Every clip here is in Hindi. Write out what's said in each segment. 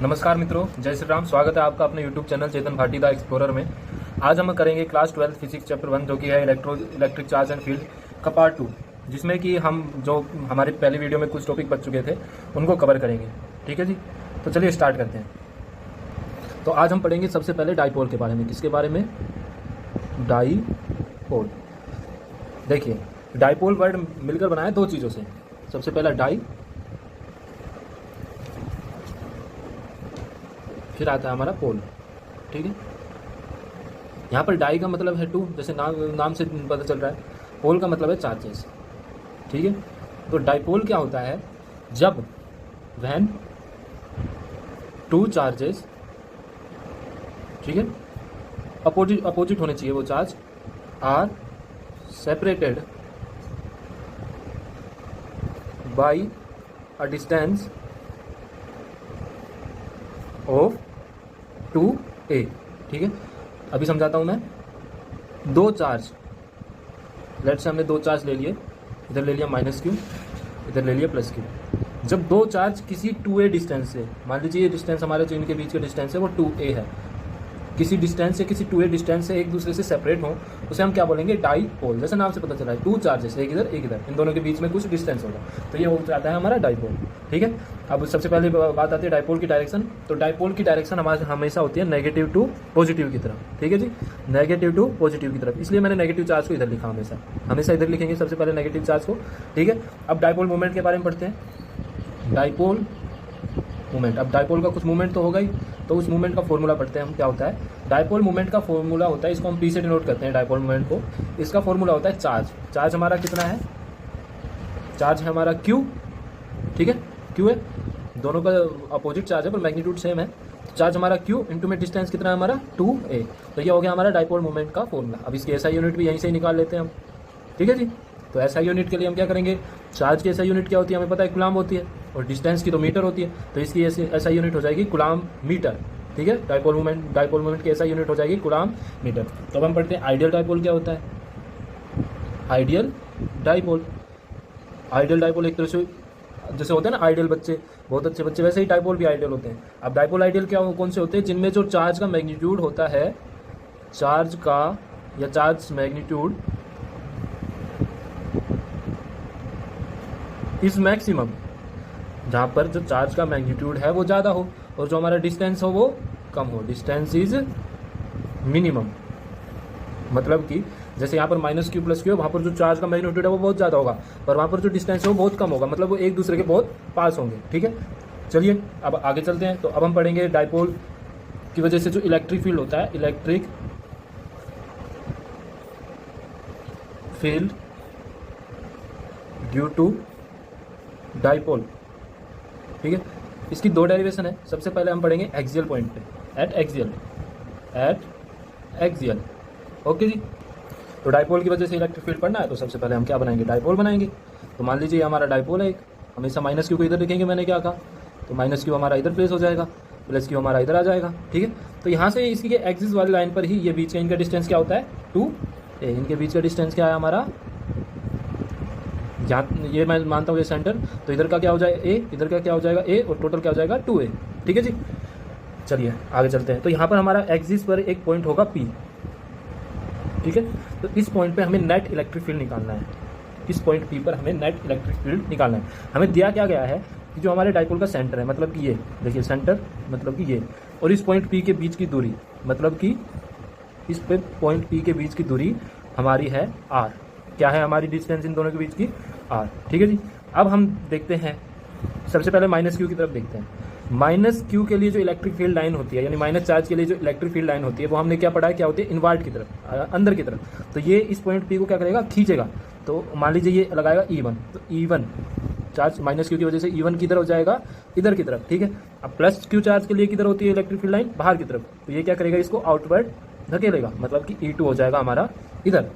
नमस्कार मित्रों, जय श्री राम। स्वागत है आपका अपने YouTube channel Chetan Bhati the explorer में। आज हम करेंगे क्लास 12 फिजिक्स चैप्टर 1 जो कि है इलेक्ट्रिक चार्ज एंड फील्ड का पार्ट 2, जिसमें कि हम जो हमारे पहले वीडियो में कुछ टॉपिक बच चुके थे उनको कवर करेंगे। ठीक है जी, तो चलिए स्टार्ट करते हैं। तो आज हम पढ़ेंगे सबसे पहले डाईपोल के बारे में। किसके बारे में? डाईपोल। देखिए, डाईपोल वर्ड मिलकर बना है दो चीज़ों से। सबसे पहला डाई, फिर आता है हमारा पोल। ठीक है, यहाँ पर डाई का मतलब है टू, जैसे नाम से पता चल रहा है। पोल का मतलब है चार्जेस। ठीक है, तो डाईपोल क्या होता है? जब व्हेन टू चार्जेस, ठीक है, अपोजिट होने चाहिए वो charge, are separated by a distance of 2a। ठीक है, अभी समझाता हूँ मैं। दो चार्ज, लेट से हमने दो चार्ज ले लिए, इधर ले लिया -q, इधर ले लिया +q। जब दो चार्ज किसी 2a डिस्टेंस से, मान लीजिए ये डिस्टेंस हमारे जो इनके बीच का डिस्टेंस है वो 2a है, किसी डिस्टेंस से, किसी 2a डिस्टेंस से एक दूसरे से सेपरेट हो, उसे हम क्या बोलेंगे? डाईपोल। जैसे नाम से पता चला है, टू चार्जेस, एक इधर एक इधर, इन दोनों के बीच में कुछ डिस्टेंस होगा, तो ये हो जाता है हमारा डाईपोल। ठीक है, अब सबसे पहले बात आती है डाईपोल की डायरेक्शन। तो डाईपोल की डायरेक्शन हमारे हमेशा होती है नेगेटिव टू पॉजिटिव की तरफ। ठीक है जी, नेगेटिव टू पॉजिटिव की तरफ, इसलिए मैंने नेगेटिव चार्ज को इधर लिखा। हमेशा इधर लिखेंगे सबसे पहले नेगेटिव चार्ज को। ठीक है, अब डाईपोल मूवमेंट के बारे में पढ़ते हैं। डाईपोल मूवमेंट, अब डाईपोल का कुछ मूवमेंट तो होगा ही, तो उस मूवमेंट का फॉर्मूला पढ़ते हैं हम। क्या होता है? डाईपोल मूवमेंट का फॉर्मूला होता है, इसको हम पी से डिनोट करते हैं डाईपोल मूवमेंट को। इसका फॉर्मूला होता है चार्ज। चार्ज हमारा कितना है? चार्ज है हमारा Q। ठीक है, Q है, दोनों का अपोजिट चार्ज है पर मैग्नीट्यूड सेम है। चार्ज हमारा Q इंटू में डिस्टेंस कितना है हमारा? 2a। तो ये हो गया हमारा डाईपोल मूवमेंट का फॉर्मूला। अब इसकी एसआई यूनिट भी यहीं से ही निकाल लेते हैं हम। ठीक है जी, तो एसआई यूनिट के लिए हम क्या करेंगे? चार्ज की एसआई यूनिट क्या होती है हमें पता है, कूलाम होती है, और डिस्टेंस की तो मीटर होती है, तो इसकी एसआई यूनिट हो जाएगी कूलाम मीटर। ठीक है, डाईपोल मूवमेंट की एसआई यूनिट हो जाएगी कूलाम मीटर। तो अब हम पढ़ते हैं आइडियल डाईपोल क्या होता है। आइडियल डाईपोल, आइडियल डाईपोल एक तरह से जैसे होते हैं ना आइडियल बच्चे, बहुत अच्छे बच्चे, वैसे ही डाईपोल भी आइडियल होते हैं। अब डाईपोल आइडियल क्या कौन से होते हैं? जिनमें जो चार्ज का मैग्नीट्यूड होता है, चार्ज का या चार्ज मैग्नीट्यूड इज मैक्सिमम, जहाँ पर जो चार्ज का मैग्नीट्यूड है वो ज़्यादा हो और जो हमारा डिस्टेंस हो वो कम हो। डिस्टेंस इज मिनिमम, मतलब कि जैसे यहाँ पर -q +q है, वहाँ पर जो चार्ज का मैग्नीट्यूड है वो बहुत ज़्यादा होगा, पर वहाँ पर जो डिस्टेंस है वो बहुत कम होगा, मतलब वो एक दूसरे के बहुत पास होंगे। ठीक है, चलिए अब आगे चलते हैं। तो अब हम पढ़ेंगे डाईपोल की वजह से जो इलेक्ट्रिक फील्ड होता है, electric field due to dipole. ठीक है, इसकी दो डेरिवेशन है। सबसे पहले हम पढ़ेंगे एक्सियल पॉइंट पे, एट एक्सियल। ओके जी, तो डाईपोल की वजह से इलेक्ट्रिक फील्ड पढ़ना है, तो सबसे पहले हम क्या बनाएंगे? डाईपोल बनाएंगे। तो मान लीजिए हमारा डाईपोल है एक, हमेशा -q को इधर लिखेंगे, मैंने क्या कहा, तो -q हमारा इधर प्लेस हो जाएगा, +q हमारा इधर आ जाएगा। ठीक है, तो यहाँ से इसकी एक्सिस वाली लाइन पर ही ये बीच का इनका डिस्टेंस क्या होता है? 2a। इनके बीच का डिस्टेंस क्या है हमारा? जहाँ ये मैं मानता हूँ ये सेंटर, तो इधर का क्या हो जाएगा? a, इधर का क्या हो जाएगा? a, और टोटल क्या हो जाएगा? 2a। ठीक है जी, चलिए आगे चलते हैं। तो यहाँ पर हमारा एक्सिस पर एक पॉइंट होगा P। ठीक है, तो इस पॉइंट पे हमें नेट इलेक्ट्रिक फील्ड निकालना है। इस पॉइंट P पर हमें नेट इलेक्ट्रिक फील्ड निकालना है। हमें दिया क्या गया है कि जो हमारे डाईपोल का सेंटर है, मतलब कि ये देखिए सेंटर, मतलब कि ये, और इस पॉइंट P के बीच की दूरी, मतलब कि इस पे पॉइंट P के बीच की दूरी हमारी है r। क्या है हमारी डिस्टेंस इन दोनों के बीच की? r। ठीक है जी, अब हम देखते हैं, सबसे पहले -q की तरफ देखते हैं। -q के लिए जो इलेक्ट्रिक फील्ड लाइन होती है, यानी माइनस चार्ज के लिए जो इलेक्ट्रिक फील्ड लाइन होती है, वो हमने क्या पढ़ा है, क्या होती है? इनवर्ट की तरफ, अंदर की तरफ। तो ये इस पॉइंट P को क्या करेगा? खींचेगा। तो मान लीजिए ये लगाएगा E1, तो E1 चार्ज -q की वजह से E1 किधर हो जाएगा? इधर की तरफ। ठीक है, अब +q चार्ज के लिए किधर होती है इलेक्ट्रिक फील्ड लाइन? बाहर की तरफ। तो ये क्या करेगा? इसको आउटवर्ड धकेलेगा, मतलब कि E2 हो जाएगा हमारा इधर।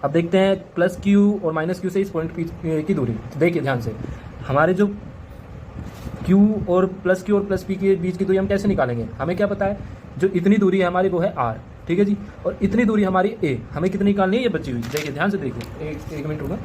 अब देखते हैं +q और -q से इस पॉइंट P की दूरी। तो देखिए ध्यान से, हमारे जो Q और +q और +p के बीच की दूरी हम कैसे निकालेंगे? हमें क्या पता है, जो इतनी दूरी है हमारी वो है r। ठीक है जी, और इतनी दूरी हमारी a, हमें कितनी निकालनी है? ये बची हुई। देखिए ध्यान से देखिए, एक मिनट होगा।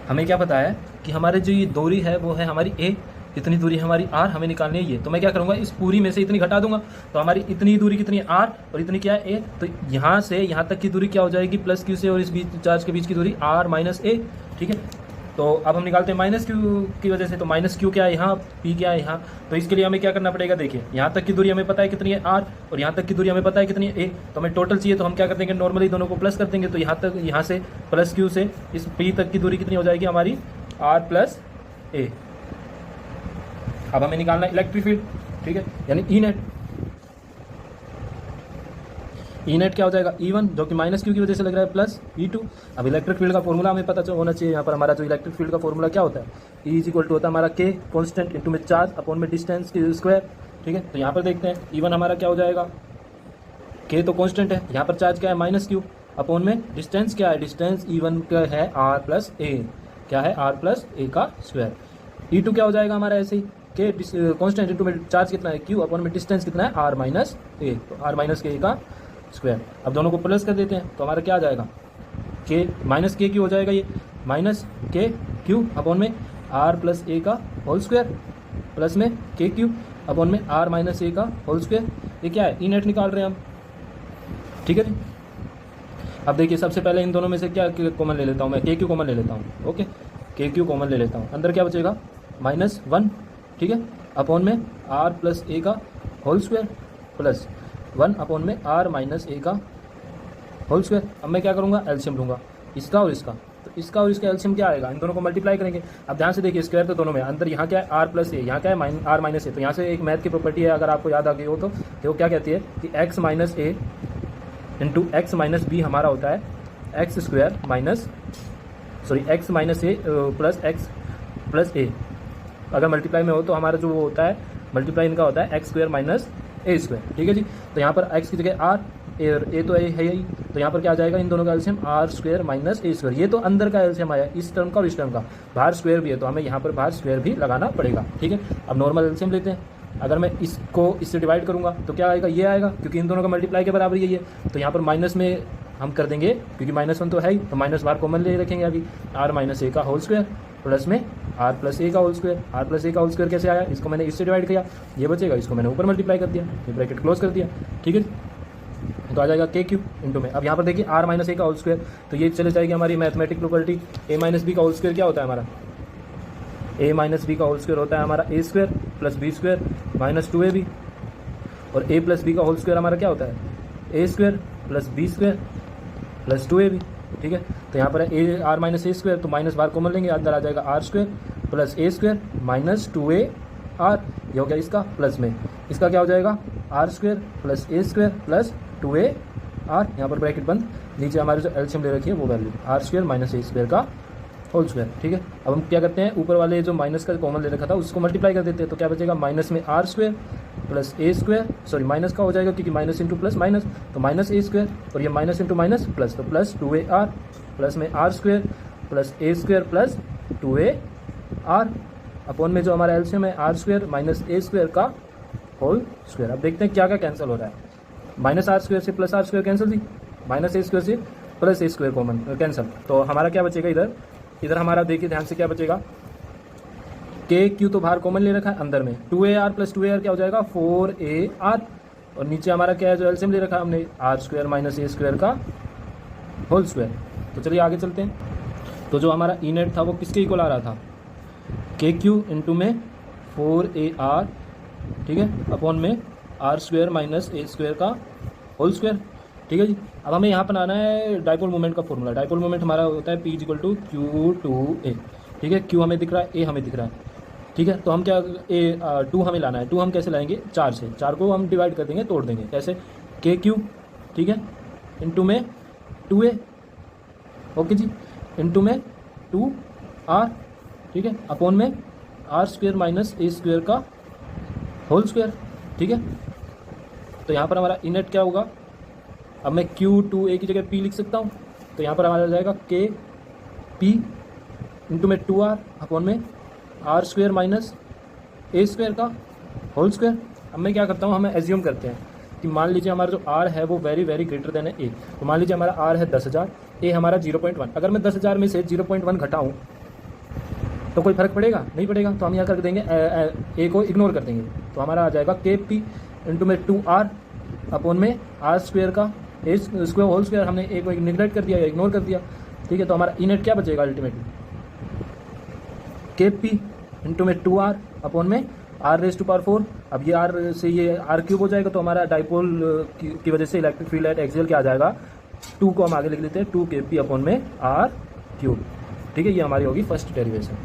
हमें क्या पता है कि हमारे जो ये दूरी है वो है हमारी a, इतनी दूरी हमारी r, हमें निकालनी है ये, तो मैं क्या करूंगा, इस पूरी में से इतनी घटा दूंगा, तो हमारी इतनी दूरी कितनी है r और इतनी क्या है a, तो यहाँ से यहाँ तक की दूरी क्या हो जाएगी प्लस q से, और इस बीच चार्ज के बीच की दूरी r माइनस a, ठीक है। तो अब हम निकालते हैं माइनस क्यू की वजह से, तो माइनस क्यू क्या है यहाँ, पी क्या है यहाँ, तो इसके लिए हमें क्या करना पड़ेगा, देखिए यहाँ तक की दूरी हमें पता है कितनी है r और यहाँ तक की दूरी हमें पता है कितनी है a, तो हमें टोटल चाहिए, तो हम क्या कर देंगे, नॉर्मली दोनों को प्लस कर देंगे, तो यहाँ से प्लस क्यू से इस p तक की दूरी कितनी हो जाएगी हमारी r प्लस a। अब हमें निकालना है इलेक्ट्रिक फील्ड, ठीक है, यानी ई नेट। ई नेट क्या हो जाएगा, E1 जो कि माइनस क्यू की वजह से लग रहा है प्लस E2। अब इलेक्ट्रिक फील्ड का फॉर्मूला हमें पता होना चाहिए। यहाँ पर हमारा जो इलेक्ट्रिक फील्ड का फॉर्मूला क्या होता है, E इज इक्वल टू होता है हमारा K कांस्टेंट इंटू में चार्ज अपॉन में डिस्टेंस के स्क्वायर, ठीक है। तो यहाँ पर देखते हैं E1 हमारा क्या हो जाएगा, K तो कांस्टेंट है, यहाँ पर चार्ज क्या है माइनस क्यू अपॉन में डिस्टेंस क्या है, डिस्टेंस E1 का है r प्लस a, क्या है r प्लस a का स्क्वायर। E2 क्या हो जाएगा हमारा ऐसे ही, K कांस्टेंट इंटू में चार्ज कितना है Q अपॉन में डिस्टेंस कितना है r माइनस a, तो r माइनस के का स्क्वायर। अब दोनों को प्लस कर देते हैं, तो हमारा क्या आ जाएगा, K माइनस के क्यू हो जाएगा, ये माइनस के क्यू अपॉन में r प्लस a का होल स्क्वायर प्लस में के क्यू अपॉन में r माइनस a का होल स्क्वायर। ये क्या है, ई नेट निकाल रहे हैं हम, ठीक है जी। अब देखिए सबसे पहले इन दोनों में से क्या कॉमन ले लेता हूँ मैं, के क्यू कॉमन ले लेता हूँ, ओके, के क्यू कॉमन ले लेता हूँ, अंदर क्या बचेगा -1, ठीक है, अपॉन में r प्लस a का होल स्क्वायर प्लस 1 अपॉन में r माइनस a का होल स्क्वायर। अब मैं क्या करूँगा, एलसीएम लूँगा इसका और इसका, तो इसका और इसका एलसीएम क्या आएगा, इन दोनों को मल्टीप्लाई करेंगे। अब ध्यान से देखिए स्क्वायर तो दोनों में, अंदर यहाँ क्या है r प्लस a, यहाँ क्या है r माइनस a, तो यहाँ से एक मैथ की प्रॉपर्टी है, अगर आपको याद आ गई हो तो वो क्या कहती है कि x minus a into x minus b हमारा होता है x square minus x minus a plus x plus a. अगर मल्टीप्लाई में हो तो हमारा जो वो होता है मल्टीप्लाई इनका होता है x square minus a square, ठीक है जी। तो यहाँ पर एक्स की जगह आर ए तो ए है यही, तो यहाँ पर क्या आ जाएगा, इन दोनों का LCM r square minus a square. ये तो अंदर का एलसीएम आया इस टर्म का और इस टर्म का, बाहर स्क्वायर भी है तो हमें यहाँ पर बाहर स्क्वायर भी लगाना पड़ेगा, ठीक है। अब नॉर्मल एलसीएम लेते हैं, अगर मैं इसको इससे डिवाइड करूंगा तो क्या आएगा, ये आएगा, क्योंकि इन दोनों का मल्टीप्लाई के बराबर ये है। तो यहाँ पर माइनस में हम कर देंगे, क्योंकि -1 तो है ही, तो माइनस बार कॉमन ले रखेंगे अभी, r माइनस ए का होल स्क्वायर प्लस में r प्लस ए का होल स्क्वायर। r प्लस ए का होल स्क्वायर कैसे आया, इसको मैंने इससे डिवाइड किया, ये बचेगा, इसको मैंने ऊपर मल्टीप्लाई कर दिया, ये ब्रैकेट क्लोज कर दिया, ठीक है। तो आ जाएगा के क्यू इंटू में, अब यहाँ पर देखिए r माइनस ए का होल स्क्वायर, तो ये चले जाएगी हमारी mathematic property, a minus b का होल स्क्वायर क्या होता है हमारा, a माइनस बी का होल स्क्वायर होता है हमारा a square plus b square minus 2ab, और a प्लस बी का होल स्क्वायर हमारा क्या होता है a square plus b square plus 2ab, ठीक है। तो यहाँ पर है a r minus a square, तो माइनस बार कॉमन लेंगे, अंदर आ जाएगा r square plus a square minus 2ar, ये हो गया इसका, प्लस में इसका क्या हो जाएगा r square plus a square plus 2ar, यहाँ पर ब्रैकेट बंद, नीचे हमारे जो एलसीएम ले रखी है वो value r square minus a square का होल स्क्वायर, ठीक है। अब हम क्या करते हैं, ऊपर वाले जो माइनस का कॉमन ले रखा था उसको मल्टीप्लाई कर देते हैं, तो क्या बचेगा, माइनस में r square plus a square, sorry minus का हो जाएगा क्योंकि माइनस इंटू प्लस माइनस, तो माइनस a स्क्वायर, और ये माइनस इंटू माइनस प्लस, तो प्लस 2ar प्लस में r square plus a square plus 2ar upon में जो हमारा एलसीएम है r square minus a square का होल स्क्वायर। अब देखते हैं क्या क्या कैंसिल हो रहा है, माइनस r स्क्वायर से प्लस r स्क्वायर कैंसिल थी, माइनस a स्क्वायर से plus a square common cancel, तो हमारा क्या बचेगा, इधर हमारा देखिए ध्यान से क्या बचेगा, के क्यू तो बाहर कॉमन ले रखा है, अंदर में 2ar प्लस 2ar क्या हो जाएगा 4ar, और नीचे हमारा क्या है जो एलसीएम ले रखा है हमने r square minus a square का होल स्क्वायर। तो चलिए आगे चलते हैं। तो जो हमारा ई नेट था वो किसके इक्वल आ रहा था, के क्यू इंटू में 4ar, ठीक है, अपॉन में r square minus a square का होल स्क्वायर, ठीक है जी। अब हमें यहाँ पर आना है डाइपोल मोमेंट का फॉर्मूला। डाइपोल मोमेंट हमारा होता है P इक्वल टू Q2a, ठीक है, Q हमें दिख रहा है, A हमें दिख रहा है, ठीक है। तो हम क्या टू हमें लाना है, टू हम कैसे लाएंगे, 4 से, 4 को हम डिवाइड कर देंगे, तोड़ देंगे, कैसे, KQ, ठीक है, इंटू में 2a, ओके जी, इंटू में 2r, ठीक है, अपॉन में r square minus a square का होल स्क्वायर, ठीक है। तो यहाँ पर हमारा इनेट क्या होगा, अब मैं Q2a की जगह P लिख सकता हूँ, तो यहाँ पर हमारा आ जाएगा KP इंटू में 2r अपॉन में r square minus a square का होल स्क्वायर। अब मैं क्या करता हूँ, हमें एज्यूम करते हैं कि मान लीजिए हमारा जो r है वो वेरी वेरी ग्रेटर देन है a, तो मान लीजिए हमारा r है 10,000, a हमारा 0.1, अगर मैं 10,000 में से 0.1 घटाऊँ तो कोई फर्क पड़ेगा? नहीं पड़ेगा। तो हम यहाँ कर देंगे ए को इग्नोर कर देंगे, तो हमारा आ जाएगा के पी इंटू में 2r अपॉन में आर स्क्वेयर का ए स्क्वेयर होल स्क्वेयर। हमने ए को निगलेक्ट कर दिया या इग्नोर कर दिया, ठीक है। तो हमारा ई नेट क्या बचेगा अल्टीमेटली? के पी इंटू में 2r अपॉन में r रेज टू पावर 4। अब ये r से ये r क्यूब हो जाएगा, तो हमारा डाइपोल की वजह से इलेक्ट्रिक फील्ड एट एक्सियल क्या आ जाएगा? 2 को हम आगे लिख लेते हैं 2 के पी अपॉन में r क्यूब, ठीक है। ये हमारी होगी फर्स्ट डेरिवेशन।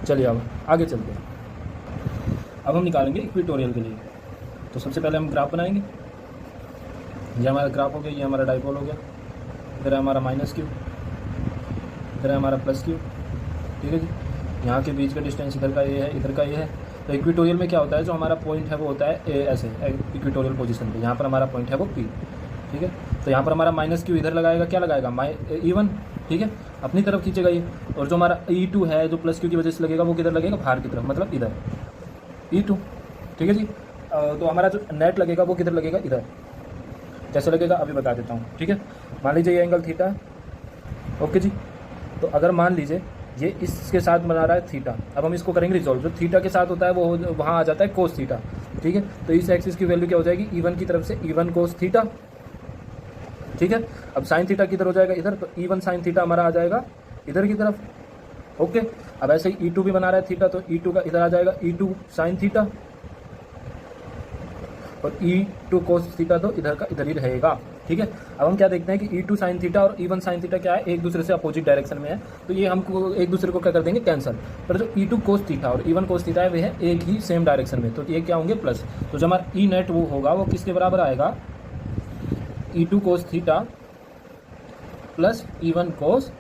चलिए अब आगे चलते हैं। अब हम निकालेंगे इक्वेटोरियल के लिए। तो सबसे पहले हम ग्राफ बनाएंगे। ये हमारा ग्राफ हो गया, ये हमारा डाइपोल हो गया, इधर है हमारा माइनस क्यूब, इधर है हमारा प्लस क्यूब, ठीक है जी। यहाँ के बीच का डिस्टेंस इधर का ये है, इधर का ये है। तो इक्वेटोरियल में क्या होता है, जो हमारा पॉइंट है वो होता है ऐसे इक्वेटोरियल पोजीशन पे। यहाँ पर हमारा पॉइंट है वो पी, ठीक है। तो यहाँ पर हमारा माइनस क्यू इधर लगाएगा, क्या लगाएगा? E1, ठीक है, अपनी तरफ खींचेगा ये। और जो हमारा E2 है जो प्लस क्यू की वजह से लगेगा वो किधर लगेगा? बाहर की तरफ, मतलब इधर E2, ठीक है जी। तो हमारा जो नेट लगेगा वो किधर लगेगा? इधर। कैसे लगेगा अभी बता देता हूँ, ठीक है। मान लीजिए ये एंगल थीटा, ओके जी। तो अगर मान लीजिए ये इसके साथ बना रहा है थीटा, अब हम इसको करेंगे रिजॉल्व। जो थीटा के साथ होता है वो वहाँ आ जाता है कोस थीटा, ठीक है। तो इस एक्सिस की वैल्यू क्या हो जाएगी? E1 की तरफ से E1 कोस थीटा, ठीक है। अब साइन थीटा किधर हो जाएगा? इधर। तो E1 साइन थीटा हमारा आ जाएगा इधर की तरफ, ओके। अब ऐसे ही E2 भी बना रहा है थीटा, तो E2 का इधर आ जाएगा E2 साइन थीटा, और E2 कोस थीटा तो इधर का इधर ही रहेगा, ठीक है। अब हम क्या देखते हैं कि E2 साइन थीटा और E1 साइन थीटा क्या है? एक दूसरे से अपोजिट डायरेक्शन में है, तो ये हमको एक दूसरे को क्या कर देंगे? कैंसल। पर जो E2 कोस थीटा और E1 कोस थीटा है वे है एक ही सेम डायरेक्शन में, तो ये क्या होंगे? प्लस। तो जो हमारा ई नेट वो होगा वो किसके बराबर आएगा? E2 cos theta plus E1 cos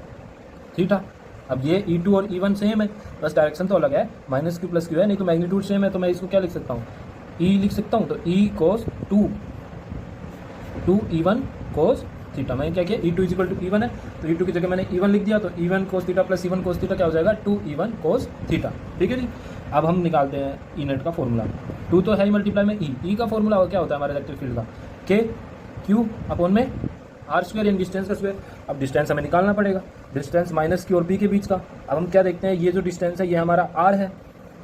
theta. अब ये E2 और E1 सेम है, बस डायरेक्शन तो अलग है, माइनस क्यू प्लस क्यू है, नहीं तो मैग्नीट्यूड सेम है। तो मैं इसको क्या लिख सकता हूँ? E लिख सकता हूँ। तो E कोस 2 E1 कोस थीटा। मैंने क्या किया? E2 इक्वल टू E1 है, तो E2 की जगह मैंने E1 लिख दिया। तो E1 cos theta plus E1 cos theta क्या हो जाएगा? 2 E1 कोस थीटा, ठीक है जी। अब हम निकालते हैं ई नेट का फॉर्मूला। 2 तो है ही, मल्टीप्लाई में ई का फॉर्मूला क्या होता है हमारे इलेक्ट्रिक फील्ड का? के क्यू अपॉन में आर स्क्वायर, यानी डिस्टेंस का स्क्वायर। अब डिस्टेंस हमें निकालना पड़ेगा, डिस्टेंस माइनस क्यू और पी के बीच का। अब हम क्या देखते हैं, ये जो डिस्टेंस है ये हमारा आर है,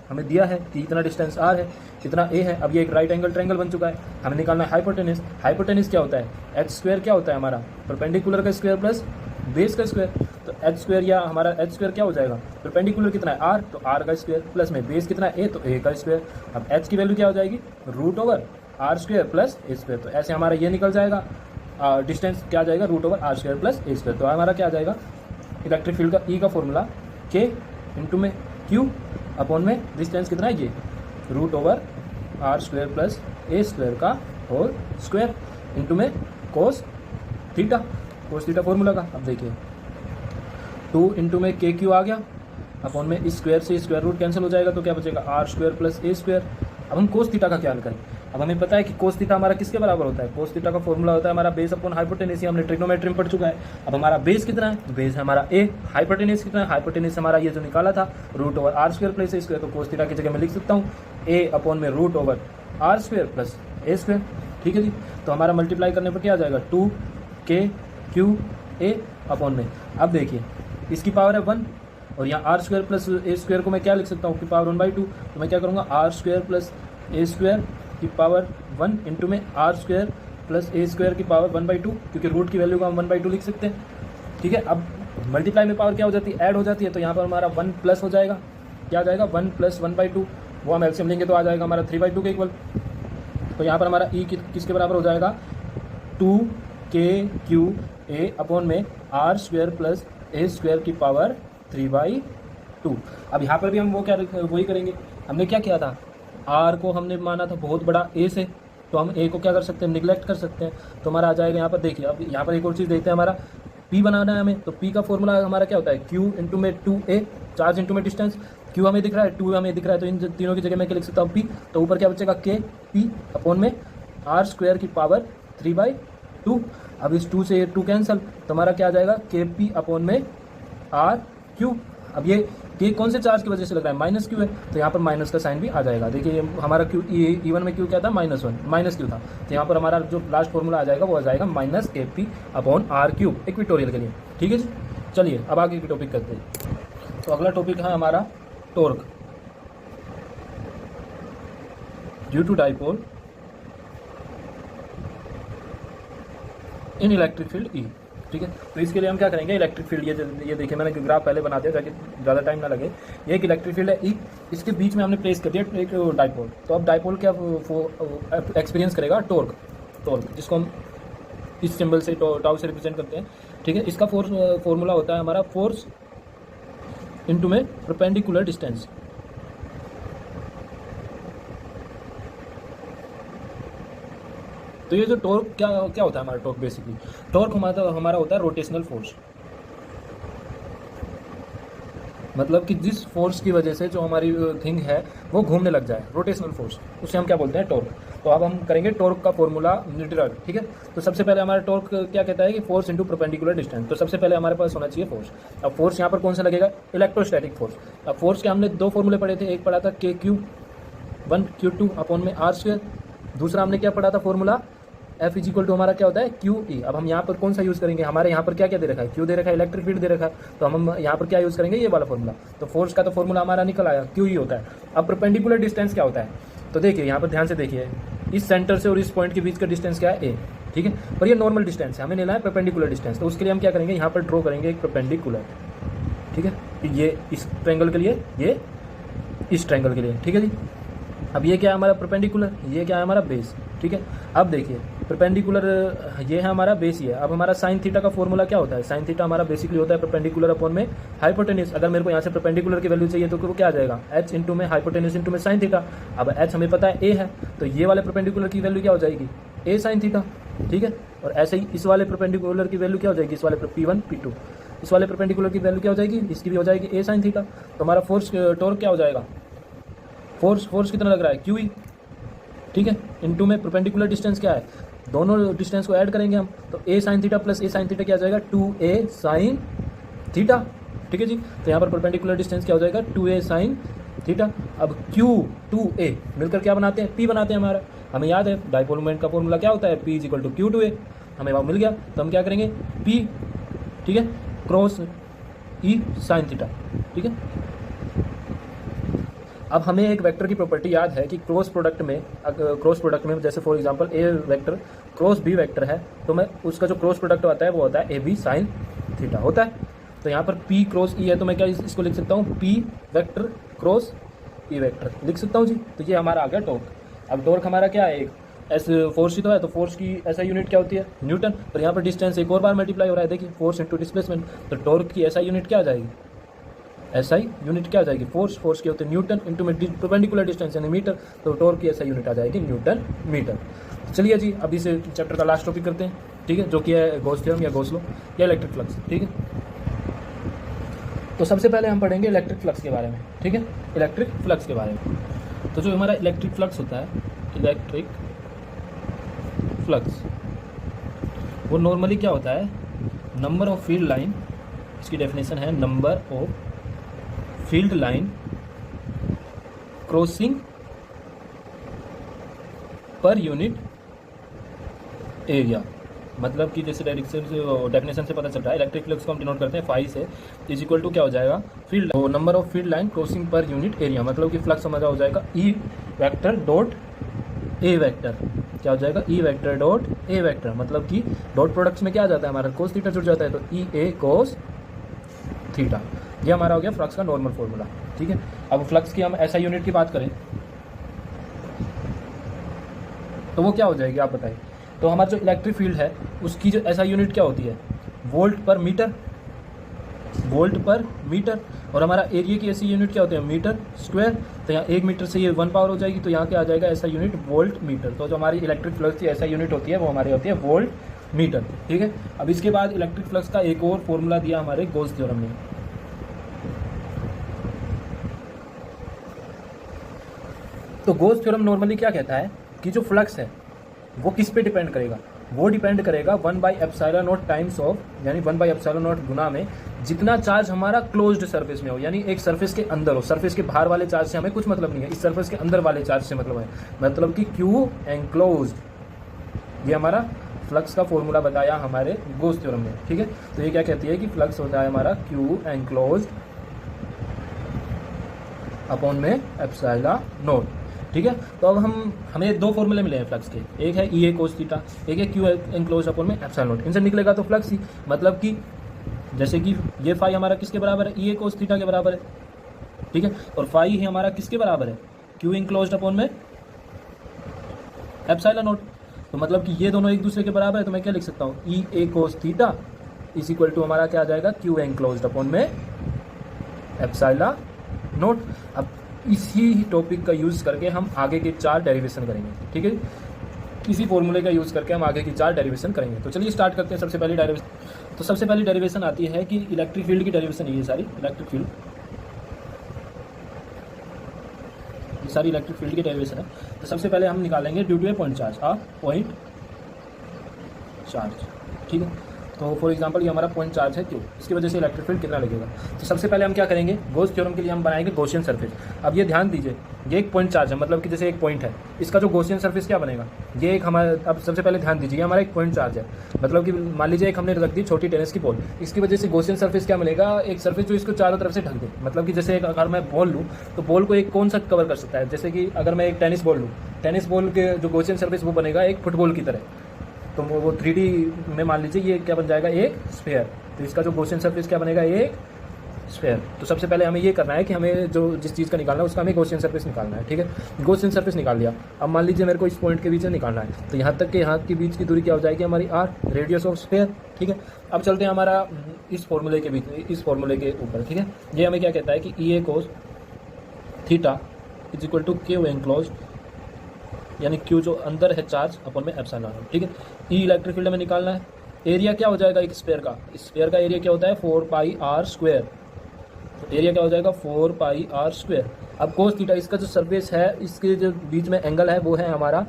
हमें दिया है कि इतना डिस्टेंस आर है, इतना ए है। अब ये एक राइट एंगल ट्रायंगल बन चुका है, हमें निकालना है हाइपोटेनस। हाइपोटेनस क्या होता है? एच स्क्वायर क्या होता है हमारा? परपेंडिकुलर का स्क्वायर प्लस बेस का स्क्वायर। तो एच स्क्वायर या हमारा एच स्क्वायर क्या हो जाएगा? परपेंडिकुलर कितना है? आर, तो आर का स्क्वायर प्लस में बेस कितना है? ए, तो ए का स्क्वायर। अब एच की वैल्यू क्या हो जाएगी? Root over r square plus a square. तो ऐसे हमारा ये निकल जाएगा, डिस्टेंस क्या आ जाएगा? Root over r square plus a square. तो हमारा क्या आ जाएगा? इलेक्ट्रिक फील्ड का ई का फॉर्मूला के इंटू में क्यू अपॉन में डिस्टेंस कितना है? ये root over r square plus a square का होल स्क्वायर इंटू में कोस थीटा फॉर्मूला का। अब देखिए 2 इंटू में के क्यू आ गया अपॉन में इस स्क्वायर से स्क्वायर रूट कैंसिल हो जाएगा, तो क्या बचेगा? R square plus a square. अब हम कोस थीटा का क्या करें? अब हमें पता है कि कोस थीटा हमारा किसके बराबर होता है? कोस थीटा का फॉर्मूला होता है हमारा बेस अपॉन हाइपोटेनस, हमने ट्रिग्नोमेट्री में पढ़ चुका है। अब हमारा बेस कितना है? तो बेस है हमारा ए। हाइपोटेनस कितना है? हाइपोटेनस हमारा ये जो निकाला था root over r square plus a square. तो कोस थीटा की जगह मैं लिख सकता हूँ ए अपॉन में root over r square plus a square, ठीक है जी। तो हमारा मल्टीप्लाई करने पर क्या आ जाएगा? 2 के क्यू ए अपॉन में। अब देखिए इसकी पावर है 1 और यहाँ r square plus a square को मैं क्या लिख सकता हूँ? की पावर 1/2। तो मैं क्या करूँगा? R square plus a square की पावर 1 इंटू में r square plus a square की पावर 1/2, क्योंकि रूट की वैल्यू को हम 1/2 लिख सकते हैं, ठीक है। अब मल्टीप्लाई में पावर क्या हो जाती है? ऐड हो जाती है। तो यहाँ पर हमारा 1 प्लस हो जाएगा, क्या आ जाएगा? 1 प्लस 1/2, वो हम एलसीएम लेंगे तो आ जाएगा हमारा 3/2 के इक्वल। तो यहाँ पर हमारा ई किसके बराबर हो जाएगा? 2 के क्यू ए अपॉन में r square plus a square की पावर 3/2। अब यहाँ पर भी हम वो क्या वही करेंगे, हमने क्या किया था? आर को हमने माना था बहुत बड़ा ए से, तो हम ए को क्या कर सकते हैं? निगलेक्ट कर सकते हैं। तो हमारा आ जाएगा यहाँ पर, देखिए अब यहाँ पर एक और चीज़ देखते हैं, हमारा पी बनाना है हमें। तो पी का फॉर्मूला हमारा क्या होता है? क्यू इंटू में 2a, चार्ज इंटू में डिस्टेंस। क्यू हमें दिख रहा है, 2 हमें दिख रहा है, तो इन तीनों की जगह मैं क्या लिख सकता हूँ? पी। तो ऊपर क्या बचेगा? के पी अपॉन में आर स्क्वायर की पावर 3/2। अब इस 2 से ये 2 कैंसल, तो हमारा क्या आ जाएगा? के पी अपॉन में आर क्यू। अब ये के कौन से चार्ज की वजह से लग रहा है? माइनस क्यू है, तो यहाँ पर माइनस का साइन भी आ जाएगा। देखिए हमारा क्यू E1 में क्यू क्या था? -1 माइनस क्यू था, तो यहाँ पर हमारा जो लास्ट फॉर्मूला आ जाएगा वो आ जाएगा minus k p upon r cube equatorial के लिए, ठीक है जी। चलिए अब आगे की टॉपिक करते हैं। तो अगला टॉपिक है हमारा torque due to dipole in electric field E. ठीक है, तो इसके लिए हम क्या करेंगे, इलेक्ट्रिक फील्ड ये देखिए मैंने ग्राफ पहले बना दिया ताकि ज़्यादा टाइम ना लगे। ये एक इलेक्ट्रिक फील्ड है ई, इसके बीच में हमने प्लेस कर दिया एक डाइपोल। तो अब डाइपोल क्या एक्सपीरियंस करेगा, टॉर्क जिसको हम इस सिंबल से टाउ से रिप्रेजेंट करते हैं। ठीक है, इसका फॉर्मूला होता है हमारा फोर्स इनटू में परपेंडिकुलर डिस्टेंस। तो ये जो टॉर्क क्या होता है हमारा टॉर्क, बेसिकली टॉर्क हमारा होता है रोटेशनल फोर्स। मतलब कि जिस फोर्स की वजह से जो हमारी थिंग है वो घूमने लग जाए, रोटेशनल फोर्स, उसे हम क्या बोलते हैं, टॉर्क। तो अब हम करेंगे टॉर्क का फॉर्मूला न्यूट्रल। ठीक है, तो सबसे पहले हमारा टॉर्क क्या कहता है कि फोर्स इंटू परपेंडिकुलर डिस्टेंस। तो सबसे पहले हमारे पास होना चाहिए फोर्स। अब फोर्स यहाँ पर कौन सा लगेगा, इलेक्ट्रोस्टैटिक फोर्स। अब फोर्स के हमने दो फॉर्मूले पढ़े थे, एक पढ़ा था Q1 Q2 अपॉन में R²। दूसरा हमने क्या पढ़ा था formula, F is equal to हमारा क्या होता है, QE। अब हम यहाँ पर कौन सा यूज़ करेंगे, हमारे यहाँ पर क्या दे रखा है, Q दे रखा है, इलेक्ट्रिक फील्ड दे रखा है। तो हम यहाँ पर क्या यूज़ करेंगे, ये वाला फॉर्मूला। तो फोर्स का तो फॉर्मूला हमारा निकल आया, QE होता है। अब परपेंडिकुलर डिस्टेंस क्या होता है, तो देखिए यहाँ पर ध्यान से देखिए, इस सेंटर से और इस पॉइंट के बीच का डिस्टेंस क्या है, A। ठीक है, पर ये नॉर्मल डिस्टेंस है, हमें लेना है परपेंडिकुलर डिस्टेंस। तो उसके लिए हम क्या करेंगे, यहाँ पर ड्रॉ करेंगे एक परपेंडिकुलर। ठीक है, ये इस ट्रायंगल के लिए, ये इस ट्रायंगल के लिए। ठीक है जी, अब ये क्या है हमारा परपेंडिकुलर, ये क्या है हमारा बेस। ठीक है, अब देखिए परपेंडिकुलर ये है हमारा बेस ही है। अब हमारा साइन थीटा का फॉर्मूला क्या होता है, साइन थीटा हमारा बेसिकली होता है परपेंडिकुलर अपॉन में हाइपोटेन्यूज। अगर मेरे को यहाँ से परपेंडिकुलर की वैल्यू चाहिए तो वो क्या आ जाएगा, h इंटू में हाइपोटेन्यूज इंटू में साइन थीटा। अब h हमें पता है a है, तो ये वाले परपेंडिकुलर की वैल्यू क्या हो जाएगी, a साइन थीटा। ठीक है, और ऐसे ही इस वाले परपेंडिकुलर की वैल्यू क्या हो जाएगी, इस वाले P1 P2, इस वाले परपेंडिकुलर की वैल्यू क्या हो जाएगी, इसकी भी हो जाएगी a साइन थीटा। तो हमारा फोर्स टॉर्क क्या हो जाएगा, फोर्स कितना लग रहा है, QE। ठीक है, इनटू में परपेंडिकुलर डिस्टेंस क्या है, दोनों डिस्टेंस को ऐड करेंगे हम, तो a sine theta plus a sine theta क्या आ जाएगा, 2a साइन थीटा। ठीक है जी, तो यहाँ पर परपेंडिकुलर डिस्टेंस क्या हो जाएगा, 2a साइन थीटा। अब Q 2a मिलकर क्या बनाते हैं, P बनाते हैं हमारा। हमें याद है डाइपोल मोमेंट का फॉर्मूला क्या होता है, P is equal to Q2a। हमें वहाँ मिल गया, तो हम क्या करेंगे, P, ठीक है, क्रॉस E साइन थीटा। ठीक है, अब हमें एक वेक्टर की प्रॉपर्टी याद है कि क्रॉस प्रोडक्ट में जैसे for example a vector cross b vector है, तो मैं उसका जो क्रॉस प्रोडक्ट आता है वो होता है ए बी साइन थीटा होता है। तो यहाँ पर पी क्रॉस ई है, तो मैं क्या इसको लिख सकता हूँ, P vector cross E vector लिख सकता हूँ जी। तो ये हमारा आ गया टॉर्क। अब टॉर्क हमारा क्या है, एक एस फोर्स ही तो है, तो फोर्स की ऐसा यूनिट क्या होती है, न्यूटन। पर यहाँ पर डिस्टेंस एक और बार मल्टीप्लाई हो रहा है, देखिए फोर्स इंटू डिस्प्लेसमेंट। तो टॉर्क की ऐसा यूनिट क्या आ जाएगी, ऐसा ही यूनिट क्या आ जाएगी, फोर्स के होते हैं न्यूटन इंटू में परपेंडिकुलर डिस्टेंस यानी मीटर। तो टॉर्क की ऐसा यूनिट आ जाएगी न्यूटन मीटर। तो चलिए जी, अभी से चैप्टर का लास्ट टॉपिक करते हैं। ठीक है, जो कि है गॉस थ्योरम या गॉस लॉ या इलेक्ट्रिक फ्लक्स। ठीक है, तो सबसे पहले हम पढ़ेंगे इलेक्ट्रिक फ्लक्स के बारे में। ठीक है, इलेक्ट्रिक फ्लक्स के बारे में। तो जो हमारा इलेक्ट्रिक फ्लक्स होता है, इलेक्ट्रिक फ्लक्स वो नॉर्मली क्या होता है, नंबर ऑफ फील्ड लाइन, इसकी डेफिनेशन है number of field line crossing per unit area. मतलब कि जैसे डेफिनेशन से पता चलता है, इलेक्ट्रिक फ्लक्स को हम डिनोट करते हैं फाई से, इज इक्वल टू क्या हो जाएगा, field number of field line crossing per unit area. मतलब कि फ्लक्स हमारा हो जाएगा E vector dot A vector. क्या हो जाएगा, E vector dot A vector. मतलब कि डॉट प्रोडक्ट्स में क्या आ जाता है हमारा, कोस थीटा जुड़ जाता है, तो ई ए कोस थीटा। ये हमारा हो गया फ्लक्स का नॉर्मल फॉर्मूला। ठीक है, अब फ्लक्स की हम ऐसा यूनिट की बात करें तो वो क्या हो जाएगी, आप बताइए। तो हमारा जो इलेक्ट्रिक फील्ड है उसकी जो ऐसा यूनिट क्या होती है, वोल्ट पर मीटर, वोल्ट पर मीटर। और हमारा एरिया की ऐसी यूनिट क्या होती है, मीटर स्क्वायर। तो यहाँ 1 मीटर से ये 1 पावर हो जाएगी, तो यहाँ क्या आ जाएगा, ऐसा यूनिट वोल्ट मीटर। तो जो हमारी इलेक्ट्रिक फ्लक्स की ऐसा यूनिट होती है वो हमारी होती है वोल्ट मीटर। ठीक है, अब इसके बाद इलेक्ट्रिक फ्लक्स का एक और फॉर्मूला दिया हमारे गॉस थ्योरम ने। तो गॉस थ्योरम नॉर्मली क्या कहता है कि जो फ्लक्स है वो किस पे डिपेंड करेगा, वो डिपेंड करेगा 1/ε0 टाइम्स ऑफ, यानी 1/ε0 गुना में जितना चार्ज हमारा क्लोज्ड सरफेस में हो, यानी एक सरफेस के अंदर हो। सरफेस के बाहर वाले चार्ज से हमें कुछ मतलब नहीं है, इस सरफेस के अंदर वाले चार्ज से मतलब है। मतलब कि Q एनक्लोज्ड। ये हमारा फ्लक्स का फॉर्मूला बताया हमारे गॉस थ्योरम ने। ठीक है, तो ये क्या कहती है कि फ्लक्स होता है हमारा Q एनक्लोज्ड अपॉन में एप्सिलॉन नॉट। ठीक है, तो अब हमें दो फॉर्मूले मिले हैं फ्लक्स के, एक है ई ए कोस थीटा, एक है क्यू एनक्लोज अपॉन में एप्सिलॉन नॉट। इनसे निकलेगा तो फ्लक्स ही, मतलब कि जैसे कि ये फाई हमारा किसके बराबर है, ई ए कोस थीटा के बराबर है। ठीक है, और फाई ही हमारा किसके बराबर है, क्यू एनक्लोज अपॉन में एप्सिलॉन नॉट। तो मतलब कि ये दोनों एक दूसरे के बराबर है, तो मैं क्या लिख सकता हूँ, E A cos theta is equal to हमारा क्या आ जाएगा, क्यू एनक्लोज अपॉन में एप्सिलॉन नॉट। अब इसी टॉपिक का यूज़ करके हम आगे के 4 डेरिवेशन करेंगे। ठीक है, इसी फॉर्मूले का यूज़ करके हम आगे की 4 डेरिवेशन करेंगे। तो चलिए स्टार्ट करते हैं। सबसे पहली डेरिवेशन, तो सबसे पहली डेरिवेशन आती है कि इलेक्ट्रिक फील्ड की डेरिवेशन है, ये सारी इलेक्ट्रिक फील्ड, ये सारी इलेक्ट्रिक फील्ड की डेरिवेशन है। तो सबसे पहले हम निकालेंगे due to a point charge, point charge. ठीक है, तो फॉर एग्जांपल ये हमारा पॉइंट चार्ज है क्यू, इसकी वजह से इलेक्ट्रिक फील्ड कितना लगेगा। तो सबसे पहले हम क्या करेंगे, गॉस थ्योरम के लिए हम बनाएंगे गॉसियन सरफेस। अब ये ध्यान दीजिए, ये एक पॉइंट चार्ज है, मतलब कि जैसे एक पॉइंट है, इसका जो गॉसियन सरफेस क्या बनेगा, ये एक हमारा, अब सबसे पहले ध्यान दीजिए, ये हमारा एक पॉइंट चार्ज है, मतलब कि मान लीजिए एक हमने रख दी छोटी टेनिस की बॉल, इसकी वजह से गॉसियन सरफेस क्या मिलेगा, एक सरफेस जो इसको चारों तरफ से ढक दे। मतलब कि जैसे अगर मैं बॉल लूँ तो बॉल को एक कौन सा कवर कर सकता है, जैसे कि अगर मैं एक टेनिस बॉल लूँ, टेनिस बॉल के जो गॉसियन सरफेस वो बनेगा एक फुटबॉल की तरह, तो वो 3D में मान लीजिए ये क्या बन जाएगा, एक स्फीयर। तो इसका जो गॉसियन सरफेस क्या बनेगा, एक स्फीयर। तो सबसे पहले हमें ये करना है कि हमें जो जिस चीज़ का निकालना है उसका हमें गॉसियन सरफेस निकालना है। ठीक है, गॉसियन सरफेस निकाल लिया। अब मान लीजिए मेरे को इस पॉइंट के बीच में निकालना है, तो यहाँ तक के यहाँ के बीच की दूरी क्या हो जाएगी हमारी, r, रेडियस ऑफ स्फीयर। ठीक है, अब चलते हैं हमारा इस फॉर्मूले के बीच, इस फॉर्मूले के ऊपर। ठीक है, ये हमें क्या कहता है कि E A cos theta is equal to q enclose, यानी क्यू जो अंदर है चार्ज अपॉन में एप्सिलॉन नॉट। ठीक है, ई इलेक्ट्रिक फील्ड में निकालना है। एरिया क्या हो जाएगा एक स्फीयर का, स्फीयर का एरिया क्या होता है 4 पाई आर स्क्वायर। तो एरिया क्या हो जाएगा 4 पाई आर स्क्वायर। अब कोस थीटा, इसका जो सरफेस है, इसके जो बीच में एंगल है वो है हमारा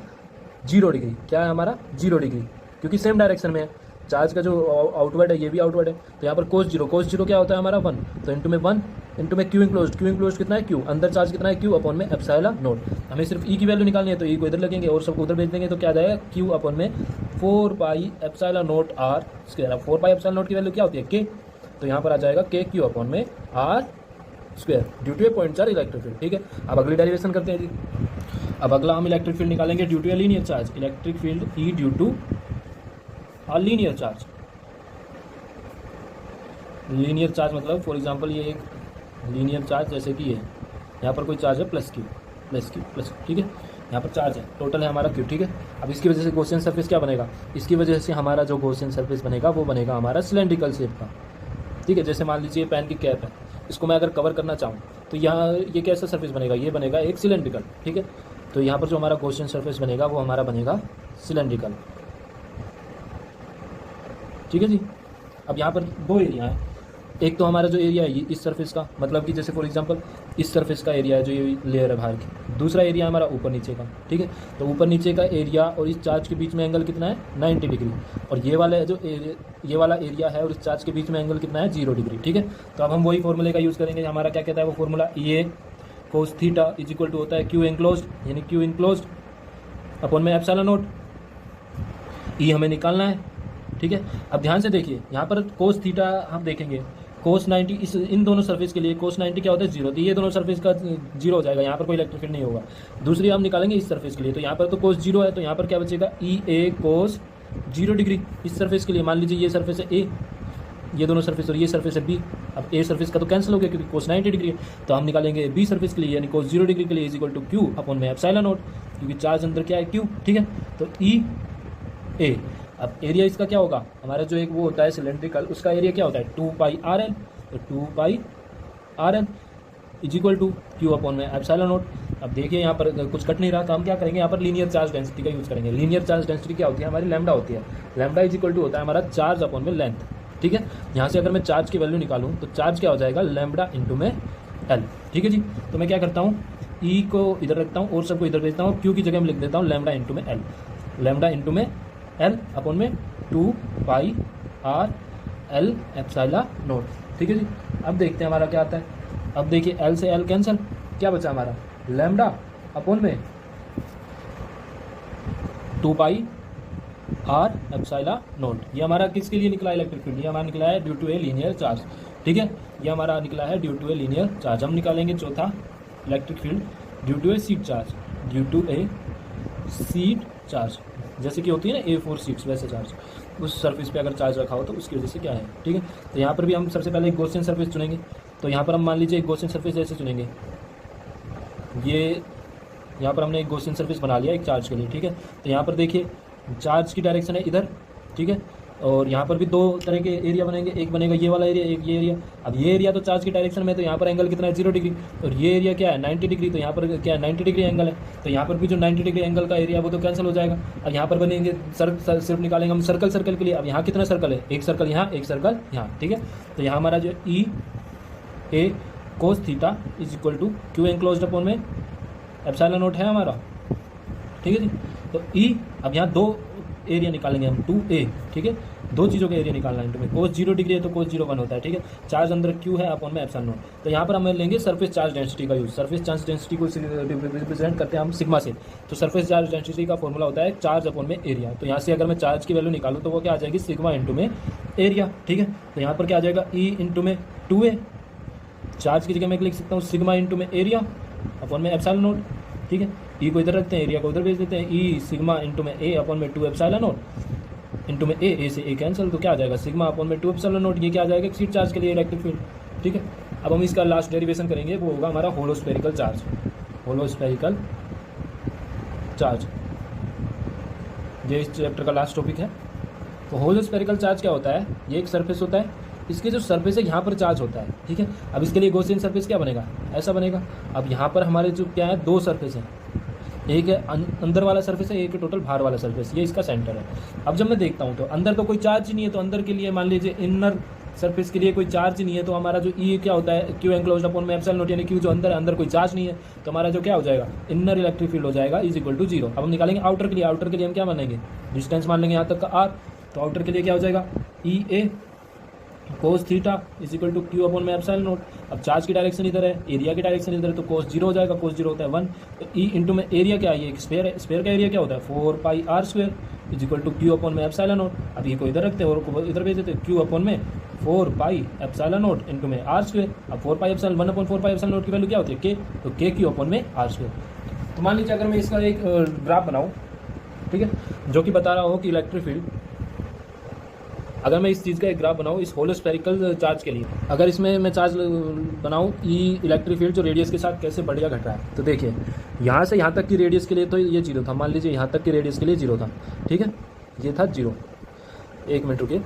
0 डिग्री। क्या है हमारा 0 डिग्री, क्योंकि सेम डायरेक्शन में है। चार्ज का जो आउटवर्ड है ये भी आउटवर्ड है, तो यहाँ पर कोस जीरो क्या होता है हमारा 1, तो इंटू में 1 इंटू में क्यू इंक्लोज कितना है क्यू, अंदर चार्ज कितना है क्यू अपॉन में एप्सिलॉन नॉट। हमें सिर्फ ई की वैल्यू निकालनी है, तो ई को इधर लगेंगे और सबको उधर भेज देंगे, तो क्या आ जाएगा क्यू अपॉन में 4 pi epsilon naught r square. अब 4 पाई एप्सिलॉन नॉट की वैल्यू क्या होती है के, तो यहाँ पर आ जाएगा के क्यू अपॉन में r square due to a point charge electric field. ठीक है, अब अगली डेरिवेशन करते हैं जी। अब अगला हम इलेक्ट्रिक फील्ड निकालेंगे due to a linear charge, electric field E due to a linear charge. Linear charge मतलब फॉर एग्जांपल ये एक लीनियर चार्ज, जैसे कि ये यहाँ पर कोई चार्ज है प्लस क्यू। ठीक है, यहाँ पर चार्ज है, टोटल है हमारा क्यू। ठीक है, अब इसकी वजह से गॉसियन सरफेस क्या बनेगा, इसकी वजह से हमारा जो गॉसियन सरफेस बनेगा वो बनेगा हमारा सिलेंड्रिकल शेप का। ठीक है, जैसे मान लीजिए पेन की कैप है, इसको मैं अगर कवर करना चाहूँ तो यहाँ ये कैसा सरफेस बनेगा, ये बनेगा एक सिलेंड्रिकल। ठीक है, तो यहाँ पर जो हमारा गॉसियन सरफेस बनेगा वो हमारा बनेगा सिलेंड्रिकल। ठीक है जी, अब यहाँ पर दो एरिया है, एक तो हमारा जो एरिया है इस सरफेस का, मतलब कि जैसे फॉर एग्जांपल इस सरफेस का एरिया है जो ये लेयर है बाहर की, दूसरा एरिया हमारा ऊपर नीचे का। ठीक है, तो ऊपर नीचे का एरिया और इस चार्ज के बीच में एंगल कितना है 90 डिग्री, और ये वाला जो ये वाला एरिया है और इस चार्ज के बीच में एंगल कितना है 0 डिग्री। ठीक है, तो अब हम वही फॉर्मूले का यूज़ करेंगे। हमारा क्या कहता है वो formula, E A cos theta is equal to होता है क्यू एनक्लोज, यानी क्यू इनक्लोज अपॉन में एप्सिलॉन नॉट। ई हमें निकालना है। ठीक है, अब ध्यान से देखिए, यहाँ पर कोस थीटा हम देखेंगे कोस 90, इस इन दोनों सरफेस के लिए कोस 90 क्या होता है 0, तो ये दोनों सरफेस का 0 हो जाएगा, यहाँ पर कोई इलेक्ट्रिक फील्ड नहीं होगा। दूसरी हम निकालेंगे इस सरफेस के लिए, तो यहाँ पर तो कोस 0 है, तो यहाँ पर क्या बचेगा ई ए कोस 0 डिग्री। इस सरफेस के लिए मान लीजिए ये सरफेस है ए, ये दोनों सरफेस, और ये सरफेस है बी। अब ए सरफेस का तो कैंसिल हो गया क्योंकि कोस 90 डिग्री है, तो हम निकालेंगे बी सरफेस के लिए, यानी कोस 0 डिग्री के लिए is equal to q upon में एप्सिलॉन नॉट, क्योंकि चार्ज अंदर क्या है क्यू। ठीक है, तो ई ए, अब एरिया इसका क्या होगा, हमारा जो एक वो होता है सिलेंड्रिकल, उसका एरिया क्या होता है 2 पाई आर एल, तो 2 pi r l is equal to q upon में एप्सिलॉन नॉट। अब देखिए यहाँ पर कुछ कट नहीं रहा, तो हम क्या करेंगे, यहाँ पर लीनियर चार्ज डेंसिटी का यूज़ करेंगे। लीनियर चार्ज डेंसिटी क्या होती है हमारी, लैम्डा होती है। लैम्डा इज इक्वल टू होता है हमारा चार्ज अपॉन में लेंथ। ठीक है, यहाँ से अगर मैं चार्ज की वैल्यू निकालूँ तो चार्ज क्या हो जाएगा लैम्डा इंटू में एल। ठीक है जी, तो मैं क्या करता हूँ, ई को इधर रखता हूँ और सबको इधर भेजता हूँ, क्यू की जगह में लिख देता हूँ लैम्डा इंटू में एल, लैम्डा इंटू में एल अपॉन में 2 pi r L epsilon naught. ठीक है जी, अब देखते हैं हमारा क्या आता है। अब देखिए एल से एल कैंसिल, क्या बचा हमारा लैम्डा अपॉन में 2 पाई आर एप्सिलॉन नॉट। ये हमारा किसके लिए निकला इलेक्ट्रिक फील्ड, ये हमारा निकला है due to a linear charge. ठीक है, ये हमारा निकला है due to a linear charge. हम निकालेंगे चौथा electric field due to a sheet charge, due to a sheet charge, जैसे कि होती है ना A4 सीट्स, वैसे चार्ज उस सरफेस पे अगर चार्ज रखा हो तो उसकी वजह से क्या है, ठीक है। तो यहाँ पर भी हम सबसे पहले एक गॉसियन सरफेस चुनेंगे। तो यहाँ पर हम मान लीजिए एक गॉसियन सरफेस जैसे चुनेंगे, ये यहाँ पर हमने एक गॉसियन सरफेस बना लिया एक चार्ज के लिए, ठीक है। तो यहाँ पर देखिए चार्ज की डायरेक्शन है इधर, ठीक है, और यहाँ पर भी दो तरह के एरिया बनेंगे, एक बनेगा ये वाला एरिया, एक ये एरिया। अब ये एरिया तो चार्ज की डायरेक्शन में, तो यहाँ पर एंगल कितना है 0 डिग्री, और ये एरिया क्या है 90 डिग्री, तो यहाँ पर क्या है 90 डिग्री एंगल है। तो यहाँ पर भी जो 90 डिग्री एंगल का एरिया वो तो कैंसिल हो जाएगा। अब यहाँ पर बनेंगे सिर्फ निकालेंगे हम सर्कल के लिए। अब यहाँ कितना सर्कल है, एक सर्कल यहाँ, एक सर्कल यहाँ, ठीक है। तो यहाँ हमारा जो E A cos theta is equal to q enclosed upon में एप्सिलॉन नॉट है हमारा, ठीक है जी। तो ई, अब यहाँ दो एरिया निकालेंगे हम 2a, ठीक है, दो चीज़ों का एरिया निकालना है। में कोस 0 डिग्री है तो कोस 0 1 होता है, ठीक है। चार्ज अंदर q है अपॉन में एप्सिलॉन नॉट। तो यहाँ पर हम लेंगे सरफेस चार्ज डेंसिटी का यूज। सरफेस चार्ज डेंसिटी को रिप्रेजेंट करते हैं हम सिग्मा से। तो सरफेस चार्ज डेंसिटी का फॉर्मूला होता है चार्ज अपॉन में एरिया। तो यहाँ से अगर मैं चार्ज की वैल्यू निकालूँ तो वो क्या आ जाएगी, सिग्मा इंटू में एरिया, ठीक है। तो यहाँ पर क्या आ जाएगा, ई इंटू में 2a, चार्ज की जगह मैं लिख सकता हूँ सिग्मा इंटू में एरिया अपॉन में एप्सिलॉन नॉट, ठीक है। ई को इधर रखते हैं, एरिया को उधर भेज देते हैं, ई सिग्मा इंटू में ए अपॉन में 2 एप्सिलॉन नॉट इंटू में ए से ए कैंसिल, तो क्या आ जाएगा सिग्मा अपॉन में 2 एप्सिलॉन नॉट। ये क्या आ जाएगा, सीट चार्ज के लिए इलेक्ट्रिक फील्ड, ठीक है। अब हम इसका लास्ट डेरिवेशन करेंगे, वो होगा हमारा होलोस्फेरिकल चार्ज। होलोस्फेरिकल चार्ज ये इस चैप्टर का लास्ट टॉपिक है। तो होलोस्फेरिकल चार्ज क्या होता है, ये एक सरफेस होता है, इसके जो सरफेस है यहाँ पर चार्ज होता है, ठीक है। अब इसके लिए गॉसियन सरफेस क्या बनेगा, ऐसा बनेगा। अब यहाँ पर हमारे जो क्या है, दो सरफेस हैं, एक है अंदर वाला सरफेस है, एक है टोटल बाहर वाला सरफेस, ये इसका सेंटर है। अब जब मैं देखता हूँ तो अंदर तो कोई चार्ज ही नहीं है, तो अंदर के लिए मान लीजिए इनर सरफेस के लिए कोई चार्ज नहीं है, तो हमारा जो ई क्या होता है, क्यू एनक्लोज्ड अपॉन में एप्सिलॉन नॉट, यानी क्यू जो अंदर कोई चार्ज नहीं है, तो हमारा जो क्या हो जाएगा, इनर इलेक्ट्रिक फील्ड हो जाएगा इज इक्वल टू 0। अब हम निकालेंगे आउटर के लिए। आउटर के लिए हम क्या मानेंगे, डिस्टेंस मान लेंगे यहाँ तक का r। तो आउटर के लिए क्या हो जाएगा, E A cos theta is equal to q upon में एप्सिलॉन नॉट। अब चार्ज की डायरेक्शन इधर है, एरिया की डायरेक्शन इधर है, तो कोस 0 हो जाएगा, कोस 0 होता है 1। तो ई इंटू में एरिया क्या है, ये एक स्फेयर है, स्फेयर का एरिया क्या होता है 4 pi r square is equal to q upon में एप्सिलॉन नॉट। अब ये को इधर रखते हैं और को इधर भेज देते हैं, क्यू अपॉन में 4 पाई एप्सिलॉन नॉट इंटू में r स्क्वायर। अब 4 pi epsilon 1 upon 4 pi epsilon naught की वैल्यू क्या होती है k, तो k क्यू अपॉन में r स्क्वायर। तो मान लीजिए अगर मैं इसका एक ग्राफ बनाऊँ, ठीक है, जो कि बता रहा हो कि इलेक्ट्रिक फील्ड, अगर मैं इस चीज़ का एक ग्राफ बनाऊँ इस होलोस्फेरिकल चार्ज के लिए, अगर इसमें मैं चार्ज बनाऊँ ई इलेक्ट्रिक फील्ड जो रेडियस के साथ कैसे बढ़ या घट रहा है, तो देखिए यहाँ से यहाँ तक की रेडियस के लिए तो ये 0 था, मान लीजिए यहाँ तक की रेडियस के लिए 0 था, ठीक है, ये था 0, 1 मिनट रुकिए,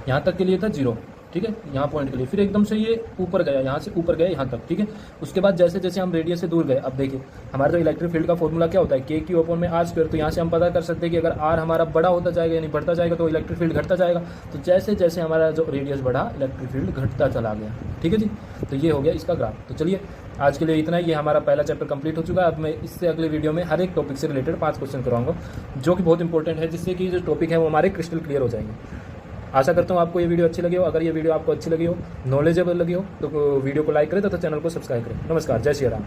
यहाँ तक के लिए था 0, ठीक है, यहाँ पॉइंट के लिए, फिर एकदम से ये ऊपर गया, यहाँ से ऊपर गया यहाँ तक, ठीक है। उसके बाद जैसे जैसे हम रेडियस से दूर गए, अब देखिए हमारा जो इलेक्ट्रिक फील्ड का फॉर्मूला क्या होता है, के क्यू अपॉन में r स्क्वायर। तो यहाँ से हम पता कर सकते हैं कि अगर r हमारा बड़ा होता जाएगा यानी बढ़ता जाएगा तो इलेक्ट्रिक फील्ड घटता जाएगा। तो जैसे जैसे हमारा जो रेडियस बढ़ा इलेक्ट्रिक फील्ड घटता चला गया, ठीक है जी। तो ये हो गया इसका ग्राफ। तो चलिए आज के लिए इतना ही, ये हमारा पहला चैप्टर कंप्लीट हो चुका है। अब मैं इससे अगले वीडियो में हर एक टॉपिक से रिलेटेड 5 क्वेश्चन कराऊंगा, जो कि बहुत इंपॉर्टेंट है, जिससे कि जो टॉपिक है वो हमारे क्रिस्टल क्लियर हो जाएंगे। आशा करता हूँ आपको ये वीडियो अच्छी लगी हो। अगर ये वीडियो आपको अच्छी लगी हो, नॉलेजेबल लगी हो, तो वीडियो को लाइक करें तथा चैनल को सब्सक्राइब करें। नमस्कार, जय श्री राम।